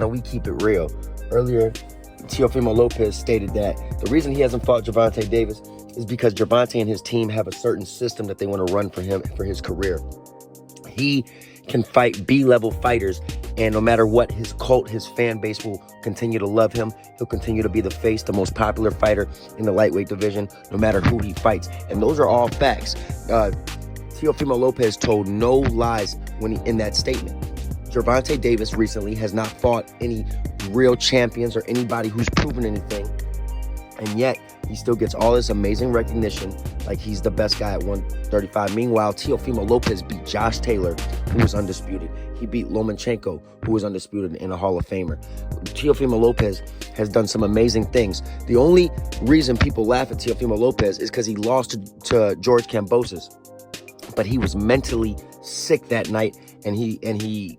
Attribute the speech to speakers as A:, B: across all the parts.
A: Now we keep it real. Earlier, Teofimo Lopez stated that the reason he hasn't fought Gervonta Davis is because Gervonta and his team have a certain system that they want to run for him for his career. He can fight B-level fighters, and no matter what, his cult, his fan base will continue to love him. He'll continue to be the face, the most popular fighter in the lightweight division, no matter who he fights. And those are all facts. Teofimo Lopez told no lies in that statement. Gervonta Davis recently has not fought any real champions or anybody who's proven anything, and yet he still gets all this amazing recognition like he's the best guy at 135. Meanwhile, Teofimo Lopez beat Josh Taylor, who was undisputed. He beat Lomachenko, who was undisputed and a Hall of Famer. Teofimo Lopez has done some amazing things. The only reason people laugh at Teofimo Lopez is because he lost to George Kambosos, but he was mentally sick that night, and he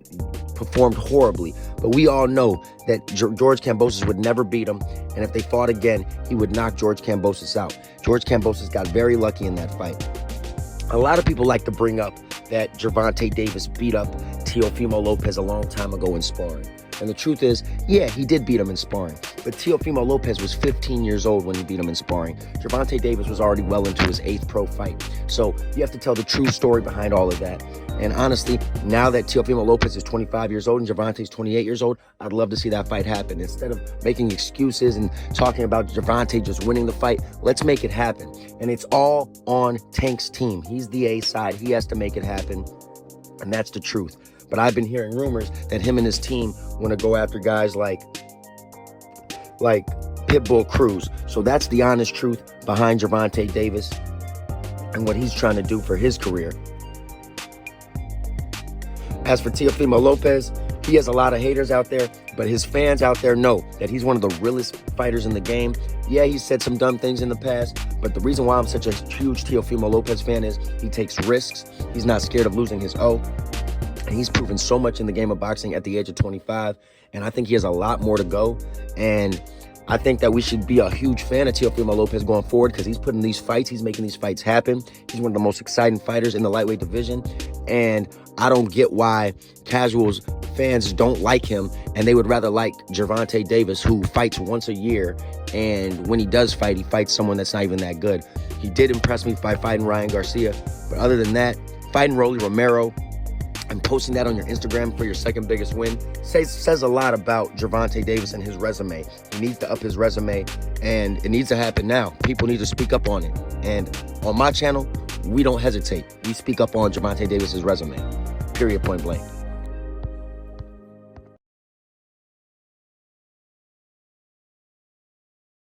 A: performed horribly. But we all know that George Kambosos would never beat him, and if they fought again, he would knock George Kambosos out. George Kambosos got very lucky in that fight. A lot of people like to bring up that Gervonta Davis beat up Teofimo Lopez a long time ago in sparring. And the truth is, yeah, he did beat him in sparring. But Teofimo Lopez was 15 years old when he beat him in sparring. Gervonta Davis was already well into his 8th pro fight. So you have to tell the true story behind all of that. And honestly, now that Teofimo Lopez is 25 years old and Gervonta is 28 years old, I'd love to see that fight happen. Instead of making excuses and talking about Gervonta just winning the fight, let's make it happen. And it's all on Tank's team. He's the A side. He has to make it happen. And that's the truth. But I've been hearing rumors that him and his team want to go after guys like Pitbull Cruz. So that's the honest truth behind Gervonta Davis and what he's trying to do for his career. As for Teofimo Lopez, he has a lot of haters out there, but his fans out there know that he's one of the realest fighters in the game. Yeah, he said some dumb things in the past, but the reason why I'm such a huge Teofimo Lopez fan is he takes risks. He's not scared of losing his O. And he's proven so much in the game of boxing at the age of 25. And I think he has a lot more to go. And I think that we should be a huge fan of Teofimo Lopez going forward because he's putting these fights, he's making these fights happen. He's one of the most exciting fighters in the lightweight division. And I don't get why casuals, fans don't like him, and they would rather like Gervonta Davis, who fights once a year. And when he does fight, he fights someone that's not even that good. He did impress me by fighting Ryan Garcia. But other than that, fighting Rolly Romero and posting that on your Instagram for your second biggest win says a lot about Gervonta Davis and his resume. He needs to up his resume, and it needs to happen now. People need to speak up on it. And on my channel, we don't hesitate. We speak up on Gervonta Davis's resume. Period, point blank.